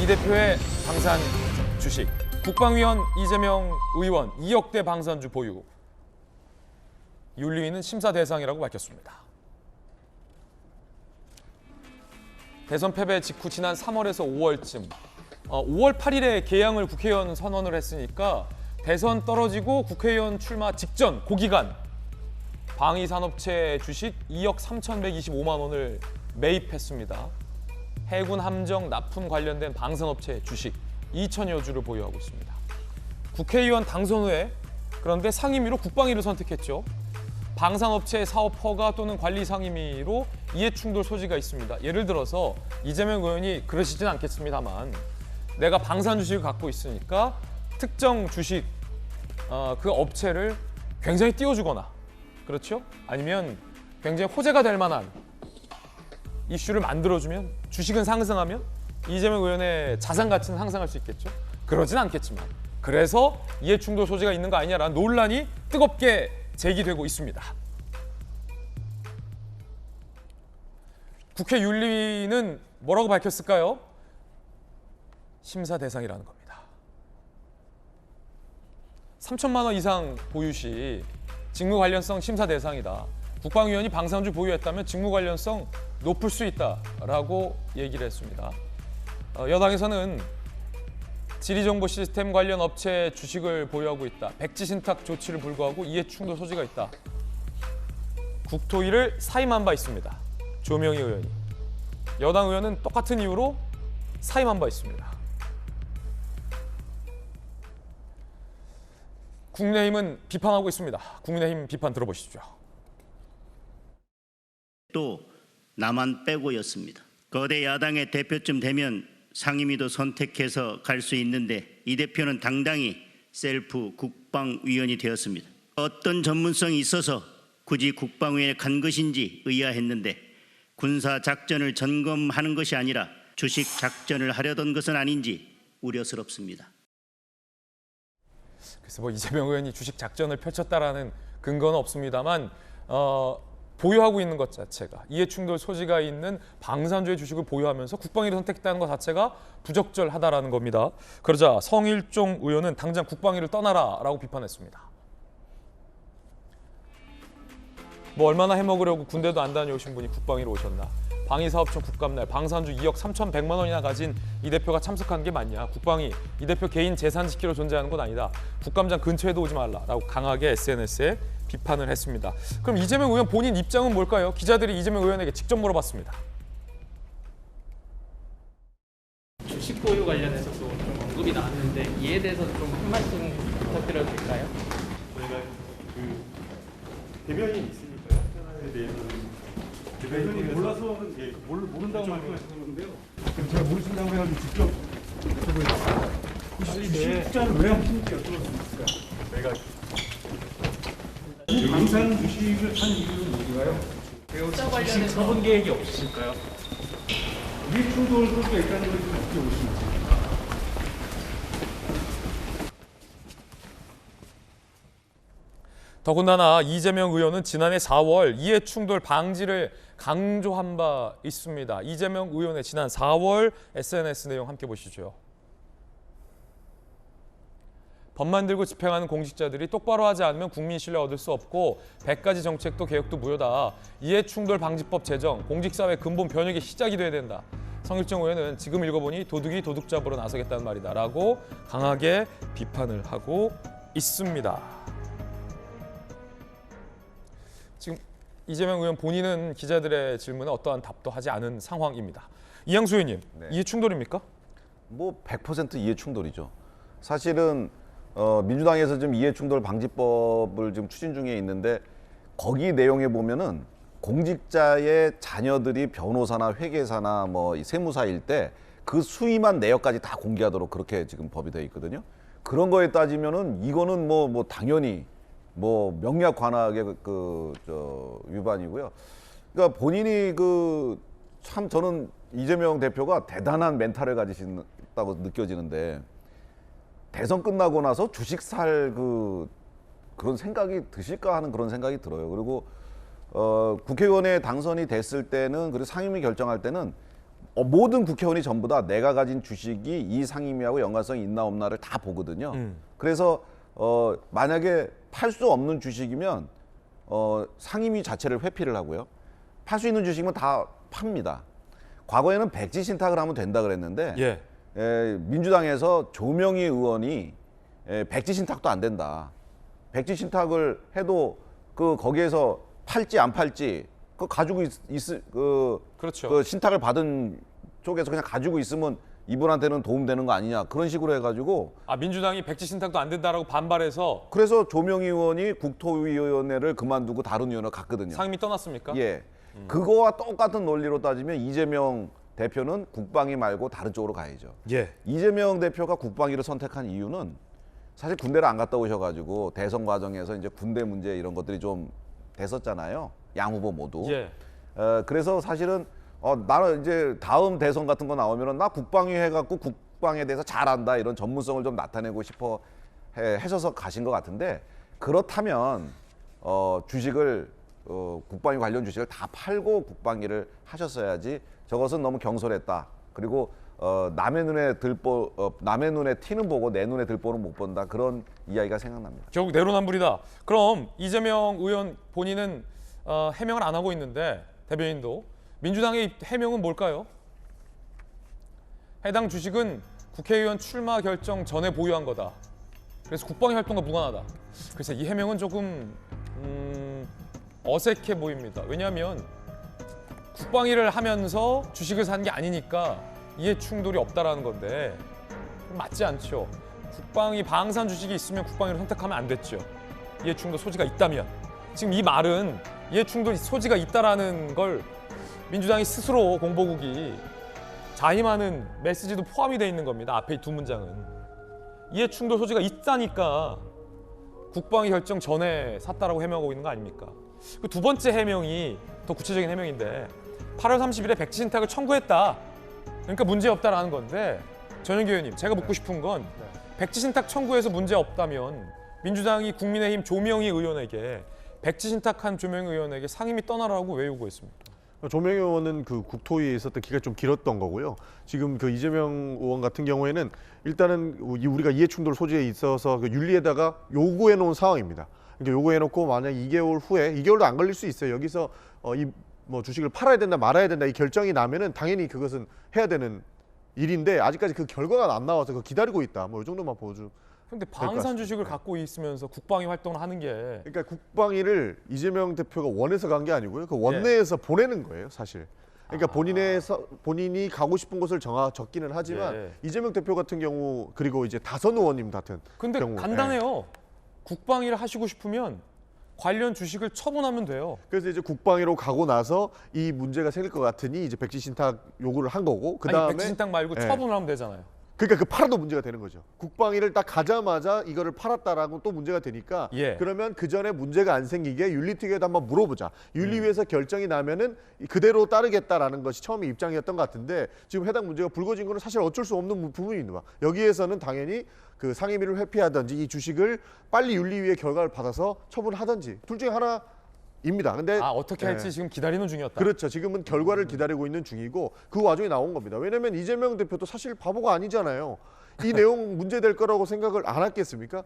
이 대표의 방산 주식, 국방위원 이재명 의원 2억대 방산주 보유, 윤리위는 심사 대상이라고 밝혔습니다. 대선 패배 직후 지난 3월에서 5월쯤 5월 8일에 개항을 국회의원 선언을 했으니까 대선 떨어지고 국회의원 출마 직전 그 기간 방위산업체 주식 2억 3,125만 원을 매입했습니다. 해군 함정 납품 관련된 방산업체 주식 2천여 주를 보유하고 있습니다. 국회의원 당선 후에 그런데 상임위로 국방위를 선택했죠. 방산업체 사업 허가 또는 관리 상임위로 이해충돌 소지가 있습니다. 예를 들어서 이재명 의원이 그러시진 않겠습니다만 내가 방산 주식을 갖고 있으니까 특정 주식 그 업체를 굉장히 띄워주거나 그렇죠? 아니면 굉장히 호재가 될 만한 이슈를 만들어주면 주식은 상승하면 이재명 의원의 자산 가치는 상승할 수 있겠죠? 그러진 않겠지만 그래서 이해충돌 소지가 있는 거 아니냐라는 논란이 뜨겁게 제기되고 있습니다. 국회 윤리위는 뭐라고 밝혔을까요? 심사 대상이라는 겁니다. 3천만 원 이상 보유 시 직무 관련성 심사 대상이다. 국방위원이 방산주 보유했다면 직무 관련성 높을 수 있다라고 얘기를 했습니다. 여당에서는 지리정보 시스템 관련 업체 주식을 보유하고 있다. 백지 신탁 조치를 불구하고 이해충돌 소지가 있다. 국토위를 사임한 바 있습니다. 조명희 의원이. 여당 의원은 똑같은 이유로 사임한 바 있습니다. 국민의힘은 비판하고 있습니다. 국민의힘 비판 들어보시죠. 또 나만 빼고였습니다. 거대 야당의 대표쯤 되면 상임위도 선택해서 갈 수 있는데 이 대표는 당당히 셀프 국방위원이 되었습니다. 어떤 전문성이 있어서 굳이 국방위에 간 것인지 의아했는데 군사작전을 점검하는 것이 아니라 주식 작전을 하려던 것은 아닌지 우려스럽습니다. 그래서 이재명 의원이 주식 작전을 펼쳤다라는 근거는 없습니다만 보유하고 있는 것 자체가 이해충돌 소지가 있는 방산주의 주식을 보유하면서 국방위를 선택했다는 것 자체가 부적절하다라는 겁니다. 그러자 성일종 의원은 당장 국방위를 떠나라라고 비판했습니다. 얼마나 해먹으려고 군대도 안 다녀오신 분이 국방위로 오셨나. 방위사업청 국감날 방산주 2억 3,100만 원이나 가진 이 대표가 참석한 게 맞냐. 국방위 이 대표 개인 재산 지키러 존재하는 건 아니다. 국감장 근처에도 오지 말라라고 강하게 SNS에 비판을 했습니다. 그럼 이재명 의원 본인 입장은 뭘까요? 기자들이 이재명 의원에게 직접 물어봤습니다. 주식 보유 관련해서도 좀 언급이 나왔는데 이에 대해서 좀 한 말씀 부탁드려도 될까요? 저희가 대변인 있으니까요. 하나에 대해서는 대변인이 몰라서는 모른다고 말씀하셨는데요. 제가 모르신다고 해가지고 직접 여쭤보겠습니다. 주식자를 왜 하시는지 여쭤봤습니까? 내가 방산 주식을 한 이유는 뭔가요? 주식 처분 계획이 없으실까요? 이해충돌 소지가 있다는 걸 좀 어떻게 보시는지. 더군다나 이재명 의원은 지난해 4월 이해충돌 방지를 강조한 바 있습니다. 이재명 의원의 지난 4월 SNS 내용 함께 보시죠. 법 만들고 집행하는 공직자들이 똑바로 하지 않으면 국민 신뢰 얻을 수 없고 100가지 정책도 개혁도 무효다. 이해충돌 방지법 제정, 공직사회 근본 변혁의 시작이 돼야 된다. 성일종 의원은 지금 읽어보니 도둑이 도둑 잡으러 나서겠다는 말이다 라고 강하게 비판을 하고 있습니다. 지금 이재명 의원 본인은 기자들의 질문에 어떠한 답도 하지 않은 상황입니다. 이양수 의원님, 네. 이해 충돌입니까? 100% 이해 충돌이죠. 사실은 민주당에서 지금 이해충돌 방지법을 지금 추진 중에 있는데 거기 내용에 보면은 공직자의 자녀들이 변호사나 회계사나 이 세무사일 때 그 수임한 내역까지 다 공개하도록 그렇게 지금 법이 되어 있거든요. 그런 거에 따지면은 이거는 당연히 명약 관학의 위반이고요. 그러니까 본인이 참 저는 이재명 대표가 대단한 멘탈을 가지신다고 느껴지는데 대선 끝나고 나서 주식 살 그런 생각이 드실까 하는 그런 생각이 들어요. 그리고 국회의원에 당선이 됐을 때는 그리고 상임위 결정할 때는 모든 국회의원이 전부 다 내가 가진 주식이 이 상임위하고 연관성이 있나 없나를 다 보거든요. 그래서 만약에 팔 수 없는 주식이면 상임위 자체를 회피를 하고요. 팔 수 있는 주식이면 다 팝니다. 과거에는 백지 신탁을 하면 된다 그랬는데 예. 민주당에서 조명희 의원이 백지 신탁도 안 된다. 백지 신탁을 해도 거기에서 팔지 안 팔지 가지고 그렇죠. 그 신탁을 받은 쪽에서 그냥 가지고 있으면 이분한테는 도움되는 거 아니냐 그런 식으로 해가지고 민주당이 백지 신탁도 안 된다라고 반발해서 그래서 조명희 의원이 국토위원회를 그만두고 다른 위원회로 갔거든요. 상임위 떠났습니까? 예, 그거와 똑같은 논리로 따지면 이재명 대표는 국방위 말고 다른 쪽으로 가야죠. 예. 이재명 대표가 국방위를 선택한 이유는 사실 군대를 안 갔다 오셔가지고 대선 과정에서 이제 군대 문제 이런 것들이 좀 됐었잖아요. 양 후보 모두. 예. 그래서 사실은 나는 이제 다음 대선 같은 거 나오면은 나 국방위 해갖고 국방에 대해서 잘한다 이런 전문성을 좀 나타내고 싶어 하셔서 가신 것 같은데 그렇다면 주식을 국방위 관련 주식을 다 팔고 국방위를 하셨어야지 저것은 너무 경솔했다. 그리고 남의 눈에 티는 보고 내 눈에 들보는 못 본다 그런 이야기가 생각납니다. 결국 내로남불이다. 그럼 이재명 의원 본인은 해명을 안 하고 있는데 대변인도 민주당의 해명은 뭘까요? 해당 주식은 국회의원 출마 결정 전에 보유한 거다. 그래서 국방위 활동과 무관하다. 그래서 이 해명은 조금 어색해 보입니다. 왜냐하면 국방위를 하면서 주식을 산 게 아니니까 이해 충돌이 없다라는 건데 맞지 않죠. 국방위 방산 주식이 있으면 국방위를 선택하면 안 됐죠. 이해 충돌 소지가 있다면 지금 이 말은 이해 충돌 소지가 있다라는 걸 민주당이 스스로 공보국이 자임하는 메시지도 포함이 돼 있는 겁니다. 앞에 이 두 문장은 이해 충돌 소지가 있다니까 국방위 결정 전에 샀다라고 해명하고 있는 거 아닙니까? 그 두 번째 해명이 더 구체적인 해명인데 8월 30일에 백지 신탁을 청구했다. 그러니까 문제 없다라는 건데 전영기 의원님 제가 묻고 싶은 건 백지 신탁 청구해서 문제 없다면 민주당이 국민의힘 조명희 의원에게 백지 신탁한 조명희 의원에게 상임위 떠나라고 왜 요구했습니까? 조명희 의원은 그 국토위에 있었던 기간이 좀 길었던 거고요. 지금 그 이재명 의원 같은 경우에는 일단은 우리가 이해충돌 소지에 있어서 그 윤리에다가 요구해 놓은 상황입니다. 그러니까 요구해 놓고 만약 2개월 후에 2개월도 안 걸릴 수 있어요. 여기서 뭐 주식을 팔아야 된다 말아야 된다 이 결정이 나면은 당연히 그것은 해야 되는 일인데 아직까지 그 결과가 안 나와서 그거 기다리고 있다. 뭐 이 정도만 보여줘. 근데 방산 주식을 갖고 있으면서 국방위 활동을 하는 게 그러니까 국방위를 이재명 대표가 원해서 간 게 아니고요. 그 원내에서 보내는 거예요, 사실. 그러니까 본인이 가고 싶은 곳을 적기는 하지만 이재명 대표 같은 경우 그리고 이제 다선 의원님 같은 근데 경우 간단해요. 국방위를 하시고 싶으면 관련 주식을 처분하면 돼요. 그래서 이제 국방위로 가고 나서 이 문제가 생길 것 같으니 이제 백지 신탁 요구를 한 거고 그다음에 백지 신탁 말고 처분을 하면 되잖아요. 그러니까 그 팔아도 문제가 되는 거죠. 국방위를 딱 가자마자 이거를 팔았다라고 또 문제가 되니까 그러면 그 전에 문제가 안 생기게 윤리특위에도 한번 물어보자. 윤리위에서 결정이 나면은 그대로 따르겠다라는 것이 처음에 입장이었던 것 같은데 지금 해당 문제가 불거진 거는 사실 어쩔 수 없는 부분입니다. 여기에서는 당연히 그 상임위를 회피하든지 이 주식을 빨리 윤리위의 결과를 받아서 처분하든지 둘 중에 하나입니다. 근데 어떻게 할지 지금 기다리는 중이었다. 그렇죠. 지금은 결과를 기다리고 있는 중이고 그 와중에 나온 겁니다. 왜냐하면 이재명 대표도 사실 바보가 아니잖아요. 이 내용 문제될 거라고 생각을 안 했겠습니까?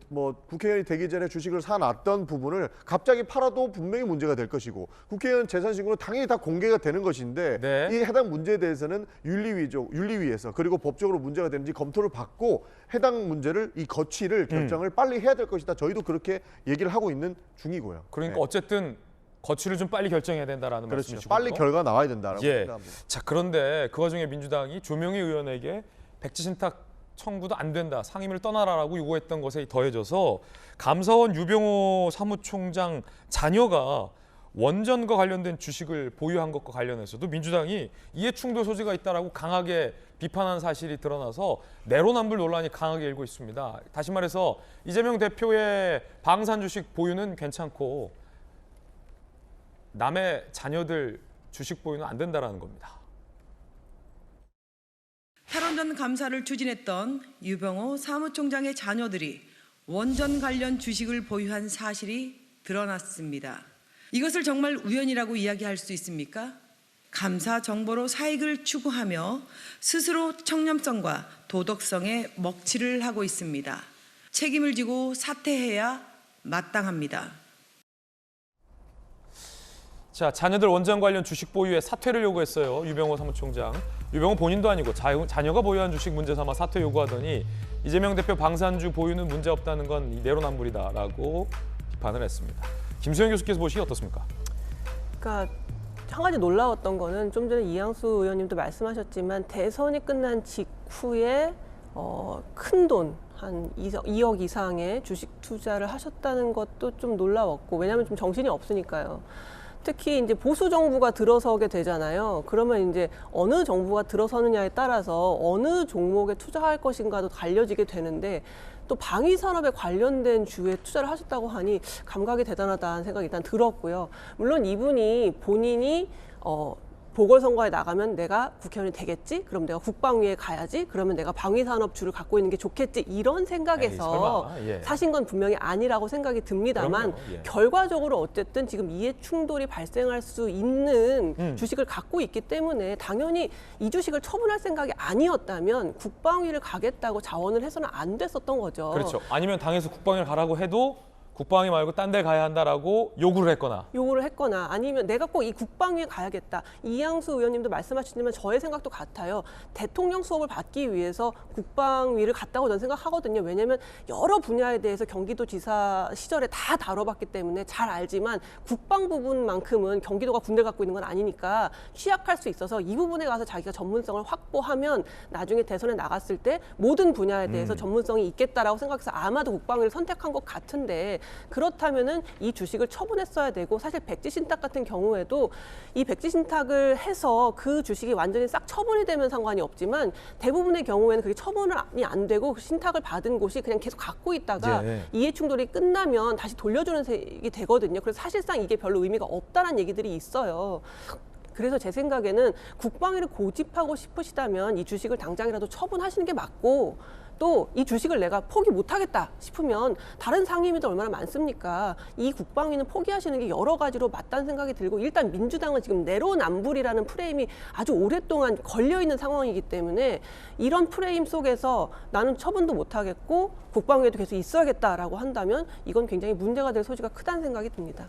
뭐 국회의원이 되기 전에 주식을 사놨던 부분을 갑자기 팔아도 분명히 문제가 될 것이고 국회의원 재산신고는 당연히 다 공개가 되는 것인데 이 해당 문제에 대해서는 윤리위에서 그리고 법적으로 문제가 되는지 검토를 받고 해당 문제를 이 거치를 결정을 빨리 해야 될 것이다. 저희도 그렇게 얘기를 하고 있는 중이고요. 그러니까 어쨌든 거취를 좀 빨리 결정해야 된다라는 말씀이시고 빨리 결과 나와야 된다라고 생각합니다. 자, 그런데 그 와중에 민주당이 조명희 의원에게 백지 신탁 청구도 안 된다. 상임위를 떠나라라고 요구했던 것에 더해져서 감사원 유병호 사무총장 자녀가 원전과 관련된 주식을 보유한 것과 관련해서도 민주당이 이해충돌 소지가 있다라고 강하게 비판한 사실이 드러나서 내로남불 논란이 강하게 일고 있습니다. 다시 말해서 이재명 대표의 방산 주식 보유는 괜찮고 남의 자녀들 주식 보유는 안 된다라는 겁니다. 탈원전 감사를 추진했던 유병호 사무총장의 자녀들이 원전 관련 주식을 보유한 사실이 드러났습니다. 이것을 정말 우연이라고 이야기할 수 있습니까? 감사 정보로 사익을 추구하며 스스로 청렴성과 도덕성에 먹칠을 하고 있습니다. 책임을 지고 사퇴해야 마땅합니다. 자, 자녀들 원전 관련 주식 보유에 사퇴를 요구했어요. 유병호 사무총장. 유병호 본인도 아니고 자녀가 보유한 주식 문제 삼아 사퇴 요구하더니 이재명 대표 방산주 보유는 문제 없다는 건 내로남불이다라고 비판을 했습니다. 김수영 교수께서 보시기 어떻습니까? 그러니까 한 가지 놀라웠던 거는 좀 전에 이양수 의원님도 말씀하셨지만 대선이 끝난 직후에 큰 돈, 한 2억 이상의 주식 투자를 하셨다는 것도 좀 놀라웠고, 왜냐하면 좀 정신이 없으니까요. 특히 이제 보수 정부가 들어서게 되잖아요. 그러면 이제 어느 정부가 들어서느냐에 따라서 어느 종목에 투자할 것인가도 갈려지게 되는데, 또 방위 산업에 관련된 주에 투자를 하셨다고 하니 감각이 대단하다는 생각이 일단 들었고요. 물론 이분이 본인이 보궐선거에 나가면 내가 국회의원이 되겠지? 그럼 내가 국방위에 가야지? 그러면 내가 방위산업주를 갖고 있는 게 좋겠지? 이런 생각에서 에이, 설마. 예. 사신 건 분명히 아니라고 생각이 듭니다만, 그럼요. 예. 결과적으로 어쨌든 지금 이해 충돌이 발생할 수 있는 주식을 갖고 있기 때문에 당연히 이 주식을 처분할 생각이 아니었다면 국방위를 가겠다고 자원을 해서는 안 됐었던 거죠. 그렇죠. 아니면 당에서 국방위를 가라고 해도 국방위 말고 딴 데 가야 한다라고 요구를 했거나 아니면 내가 꼭 이 국방위에 가야겠다. 이양수 의원님도 말씀하셨지만 저의 생각도 같아요. 대통령 수업을 받기 위해서 국방위를 갔다고 저는 생각하거든요. 왜냐하면 여러 분야에 대해서 경기도지사 시절에 다 다뤄봤기 때문에 잘 알지만 국방 부분만큼은 경기도가 군대를 갖고 있는 건 아니니까 취약할 수 있어서 이 부분에 가서 자기가 전문성을 확보하면 나중에 대선에 나갔을 때 모든 분야에 대해서 전문성이 있겠다라고 생각해서 아마도 국방위를 선택한 것 같은데, 그렇다면은 이 주식을 처분했어야 되고, 사실 백지신탁 같은 경우에도 이 백지신탁을 해서 그 주식이 완전히 싹 처분이 되면 상관이 없지만 대부분의 경우에는 그게 처분이 안 되고 신탁을 받은 곳이 그냥 계속 갖고 있다가 예. 이해충돌이 끝나면 다시 돌려주는 색이 되거든요. 그래서 사실상 이게 별로 의미가 없다는 얘기들이 있어요. 그래서 제 생각에는 국방위를 고집하고 싶으시다면 이 주식을 당장이라도 처분하시는 게 맞고, 또 이 주식을 내가 포기 못하겠다 싶으면 다른 상임위도 얼마나 많습니까? 이 국방위는 포기하시는 게 여러 가지로 맞다는 생각이 들고, 일단 민주당은 지금 내로남불이라는 프레임이 아주 오랫동안 걸려있는 상황이기 때문에 이런 프레임 속에서 나는 처분도 못하겠고 국방위에도 계속 있어야겠다라고 한다면 이건 굉장히 문제가 될 소지가 크다는 생각이 듭니다.